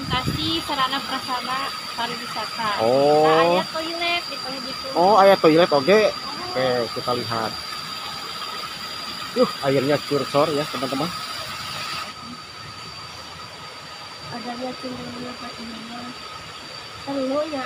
implementasi sarana prasarana pariwisata. Nah, Oh. aya toilet di gitu. Oh, aya toilet oke. Oke, kita lihat. Airnya cursor ya, teman-teman. Ada lihat sini pas ini. Perlu ya.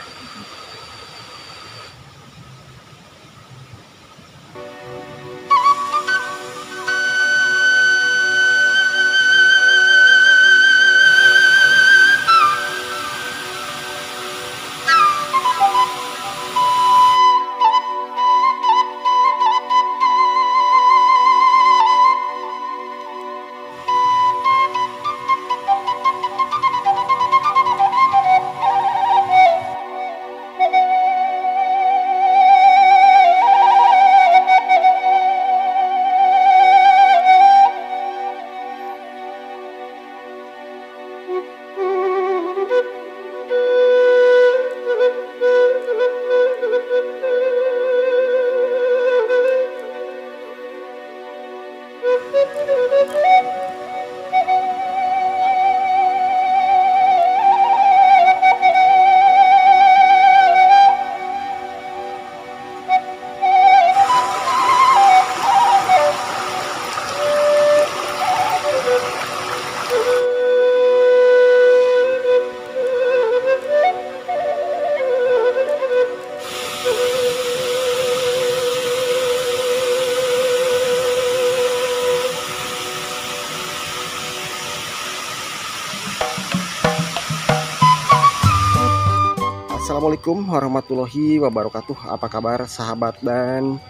Assalamualaikum warahmatullahi wabarakatuh. Apa kabar sahabat dan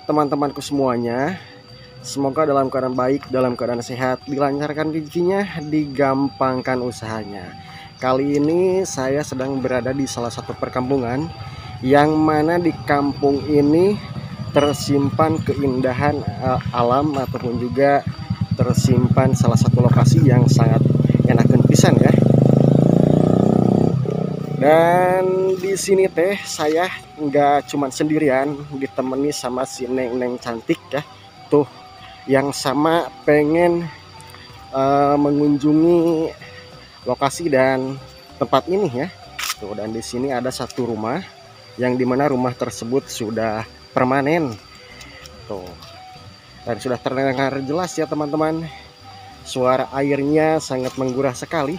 teman-temanku semuanya? Semoga dalam keadaan baik, dalam keadaan sehat, dilancarkan rezekinya, digampangkan usahanya. Kali ini saya sedang berada di salah satu perkampungan, yang mana di kampung ini tersimpan keindahan alam ataupun juga tersimpan salah satu lokasi yang sangat enakeun pisan ya. Dan di sini teh saya nggak cuman sendirian, ditemani sama si Neng-Neng cantik ya. Tuh, yang sama pengen mengunjungi lokasi dan tempat ini ya. Tuh, dan di sini ada satu rumah yang dimana rumah tersebut sudah permanen. Tuh, dan sudah terdengar jelas ya teman-teman. Suara airnya sangat menggurah sekali.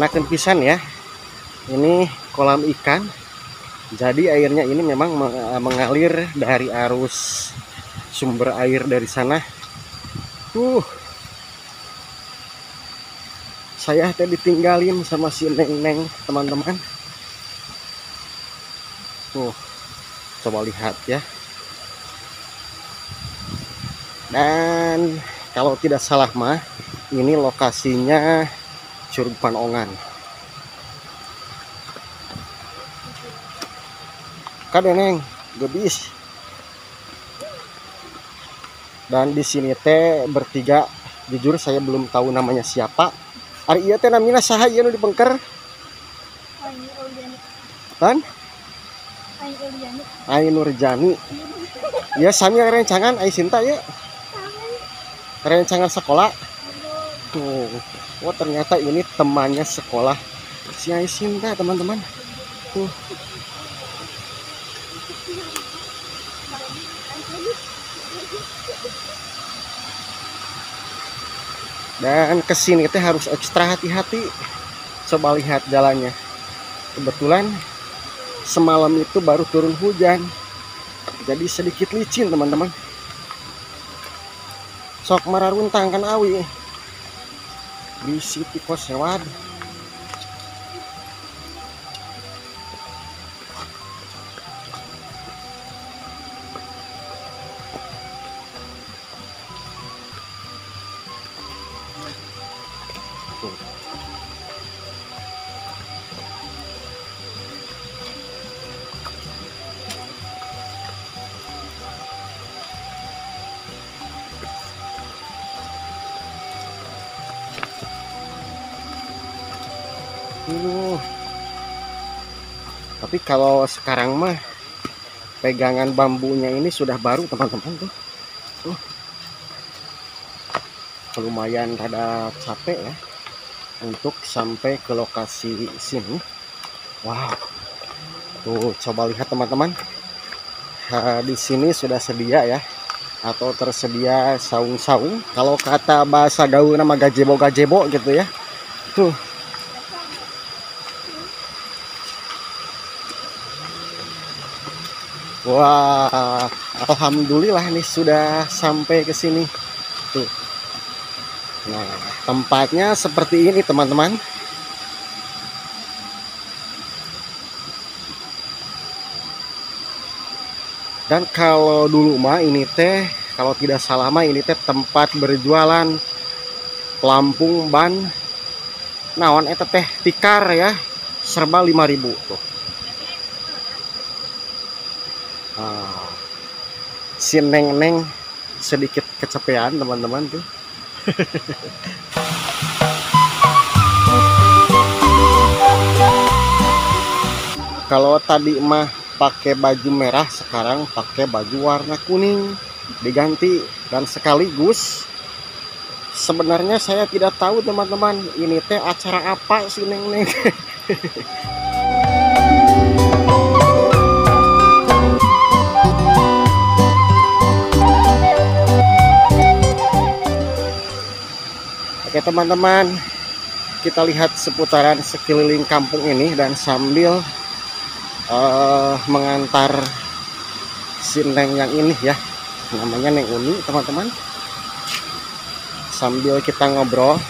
Enakan pisan ya. Ini kolam ikan. Jadi airnya ini memang mengalir dari arus sumber air dari sana. Saya tadi ditinggalin sama si Neng-Neng, teman-teman. Coba lihat ya. Dan kalau tidak salah mah, ini lokasinya Curug Panongan. Kadeneng, gebis. Dan di sini teh bertiga, jujur saya belum tahu namanya siapa. Ari ieu teh namina saha ieu nu dipengker? Tan? Ai Nurjani. Ya sami rencangan ai Sinta ya. Rencangan sekolah. Tuh, oh ternyata ini temannya sekolah si Ai Sinta, teman-teman. Tuh. Dan kesini teh harus ekstra hati-hati. Coba lihat jalannya. Kebetulan semalam itu baru turun hujan, jadi sedikit licin teman-teman. Sok mararuntang kan awi. Bisi tikos sewad. Uh, tapi kalau sekarang mah pegangan bambunya ini sudah baru teman-teman tuh. Uh, lumayan rada capek ya untuk sampai ke lokasi sini. Wow, tuh coba lihat teman-teman. Di sini sudah sedia ya atau tersedia saung-saung. Kalau kata bahasa gaul nama gazebo-gazebo gitu ya. Tuh. Wah, alhamdulillah nih sudah sampai ke sini. Tuh. Nah, tempatnya seperti ini teman-teman. Dan kalau dulu mah ini teh, kalau tidak salah mah ini teh tempat berjualan pelampung ban naon eta teh tikar ya, serba 5.000 tuh. Nah, si neng-neng sedikit kecapean teman-teman tuh. Kalau tadi mah pakai baju merah, sekarang pakai baju warna kuning diganti. Dan sekaligus sebenarnya saya tidak tahu teman-teman ini teh acara apa sih neng-neng. Oke teman-teman, kita lihat seputaran sekeliling kampung ini dan sambil mengantar si neng yang ini ya, namanya Neng Uni teman-teman. Sambil kita ngobrol,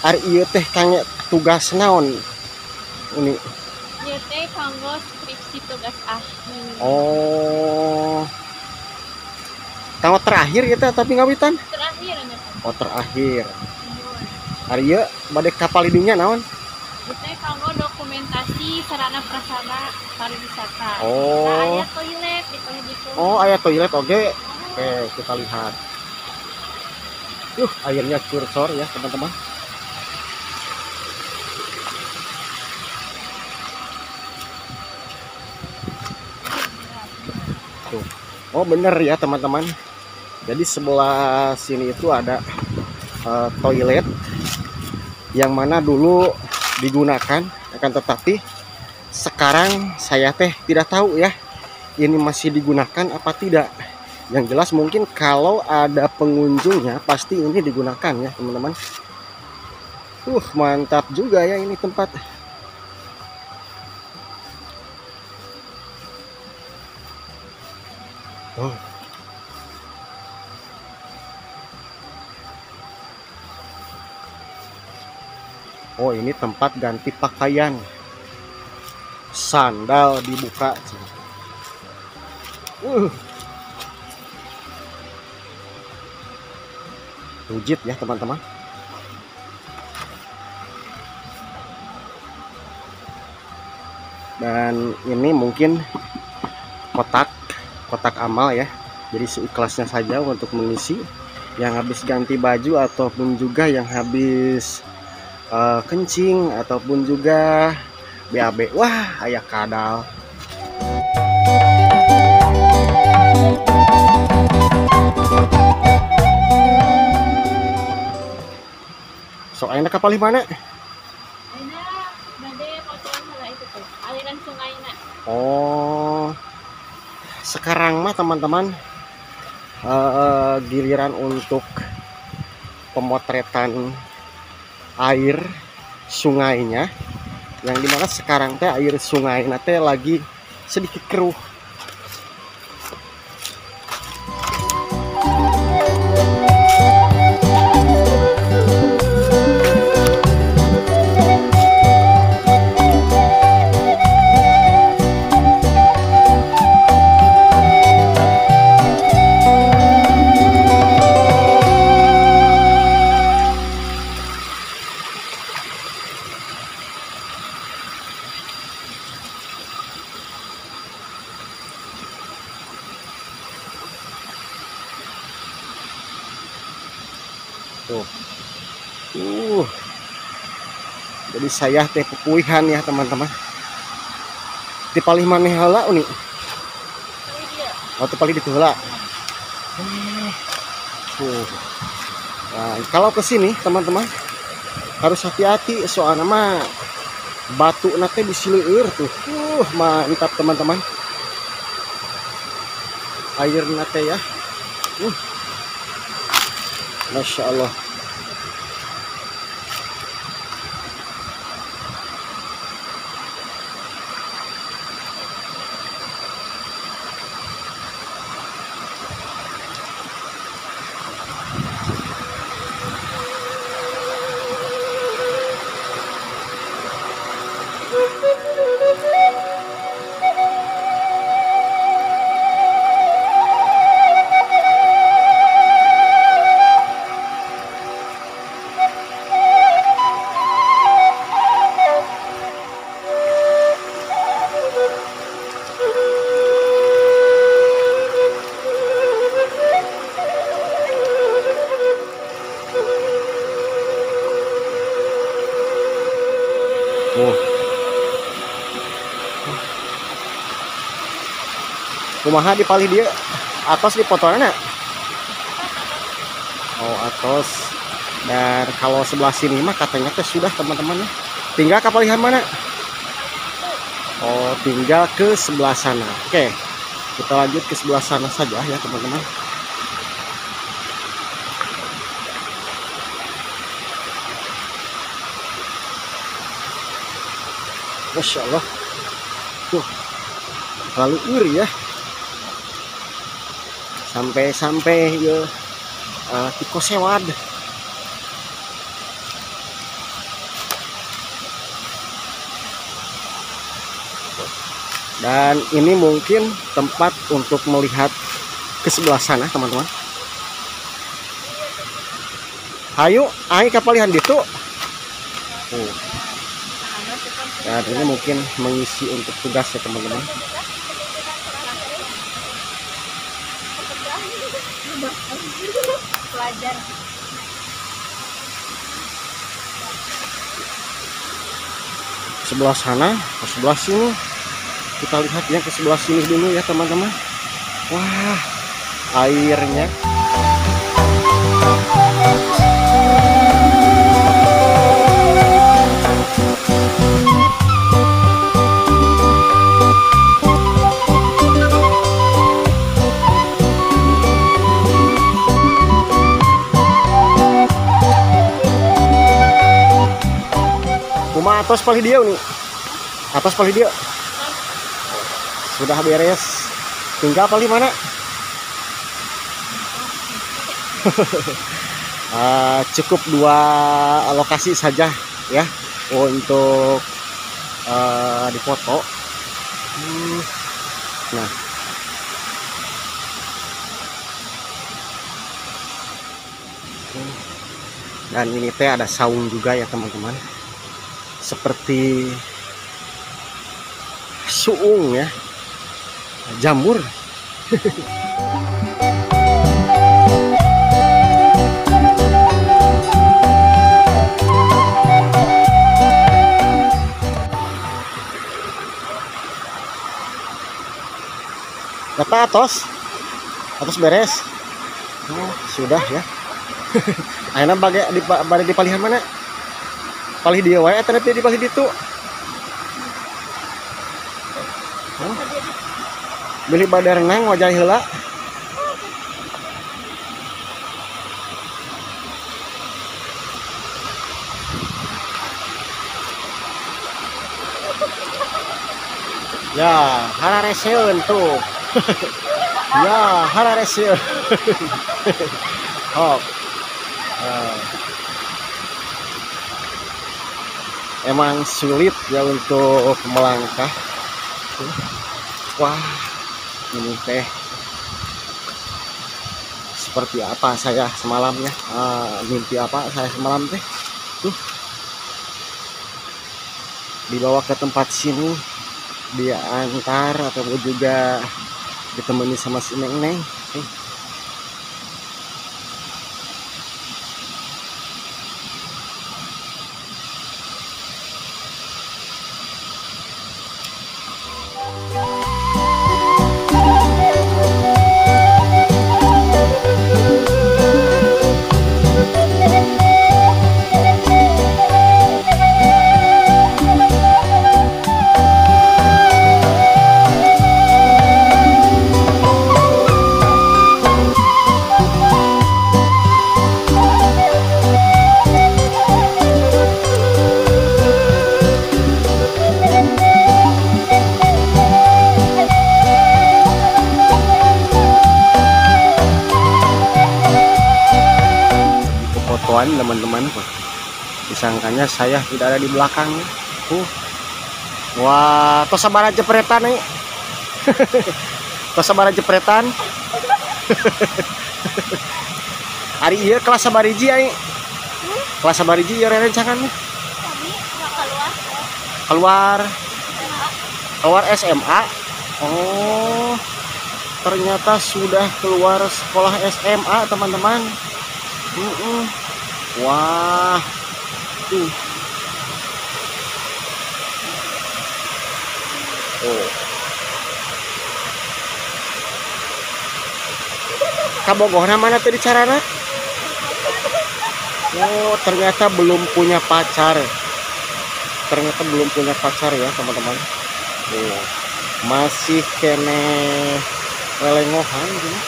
hari ieu teh kange tugas naon Uni? Ieu teh kanggo skripsi tugas akhir. Oh, tahu terakhir kita tapi ngawitan. Terakhir nya. Oh terakhir. Hari ieu bade kapal didinya naon? Ieu teh kanggo dokumentasi sarana prasarana pariwisata. Oh. Nah, aya toilet di ditu. Oh, aya toilet oke. Oke, kita lihat. Airnya cursor ya teman-teman. Tuh. Oh bener ya teman-teman. Jadi sebelah sini itu ada toilet yang mana dulu digunakan, akan tetapi sekarang saya teh tidak tahu ya ini masih digunakan apa tidak. Yang jelas mungkin kalau ada pengunjungnya pasti ini digunakan ya teman-teman. Mantap juga ya ini tempat. Oh ini tempat ganti pakaian, sandal dibuka. Rujit ya teman-teman. Dan ini mungkin kotak amal ya, jadi seikhlasnya saja untuk mengisi yang habis ganti baju ataupun juga yang habis kencing ataupun juga BAB. Wah aya kadal. So ayeuna kapal di mana? Ayeuna bade kotoran heula itu tuh, aliran sungainya. Oh. Sekarang mah teman-teman giliran untuk pemotretan air sungainya, yang dimana sekarang teh air sungai teh lagi sedikit keruh. Tuh. Jadi saya teh pupuihan ya teman-teman. Di palih maneh heula uni. Oh, teh palih ditu heula. Nah, kalau ke sini teman-teman harus hati-hati soalnya mah batu nate bisi leueur tuh. Mantap teman-teman. Air nate ya. Masya Allah. Kumaha di palih dia atos di fotonya. Oh, atos. Dan kalau sebelah sini mah katanya teh sudah teman-teman ya. Tinggal ke palihan mana? Oh, tinggal ke sebelah sana. Oke. Kita lanjut ke sebelah sana saja ya teman-teman. Masya Allah. Tuh. Terlalu iri ya. Sampai ya tiko sewad. Dan ini mungkin tempat untuk melihat ke sebelah sana teman-teman. Ayo, ayo kapalihan gitu. Dan ini mungkin mengisi untuk tugas ya teman-teman. Pelajar. Sebelah sana, ke sebelah sini. Kita lihat yang ke sebelah sini dulu ya teman-teman. Wah, airnya. Atas palih dia nih. Atas palih dia. Sudah beres. Tinggal palih mana? Cukup 2 lokasi saja ya untuk difoto. Nah. Dan ini teh ada saung juga ya teman-teman. Seperti suung ya, jamur. Data atas beres. Oh, sudah ya. Ayeuna bade di palihan mana? Palih dia wae eta di palih ditu. Beli bade renang wajah heula. Ya, harareseun tuh. Ya, harareseun. Oh. Emang sulit ya untuk melangkah. Wah, ini teh seperti apa saya semalam ya, mimpi apa saya semalam teh tuh dibawa ke tempat sini, dia antar atau juga ditemani sama si Neng. teman-teman. Disangkanya saya tidak ada di belakangnya. Wah, tos sabaraha jepretan nih. Tos sabaraha jepretan. Hari ieu kelas sabariji ai. Kelas sabariji ieu rencangan nih. Kami keluar. Keluar SMA. Oh, ternyata sudah keluar sekolah SMA, teman-teman. Wah, tuh. Oh. Kabogohna mana tadi carana? Oh, ternyata belum punya pacar. Ternyata belum punya pacar ya, teman-teman. Oh, masih kene lelengohan gitu.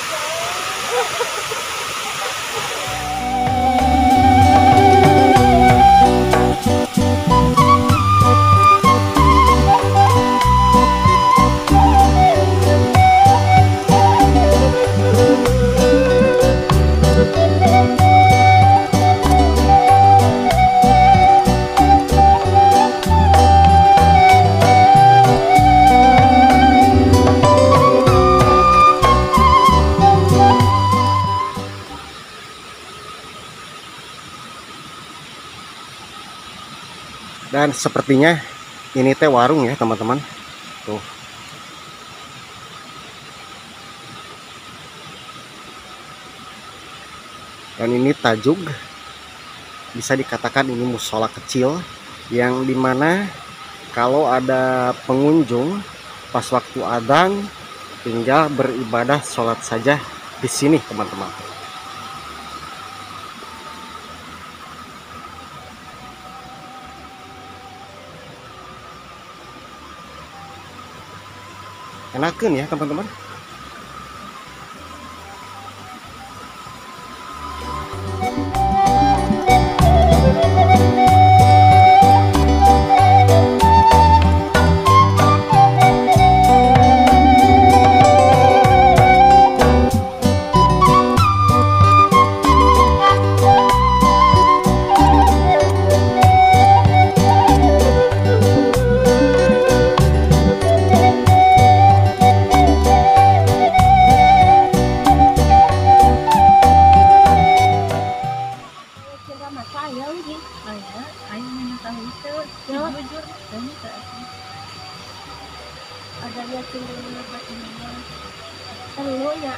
Dan sepertinya ini teh warung ya, teman-teman. Tuh. Dan ini tajuk, bisa dikatakan ini musola kecil yang dimana kalau ada pengunjung pas waktu adzan tinggal beribadah sholat saja di sini, teman-teman. Enakan ya, teman-teman. Ada lihat cendera lebat ini. Terlalu ya.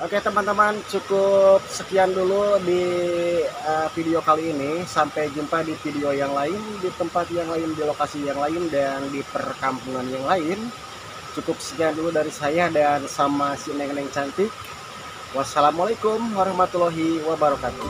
Oke teman-teman, cukup sekian dulu di video kali ini. Sampai jumpa di video yang lain, di tempat yang lain, di lokasi yang lain, dan di perkampungan yang lain. Cukup sekian dulu dari saya dan sama si Neng-Neng cantik. Wassalamualaikum warahmatullahi wabarakatuh.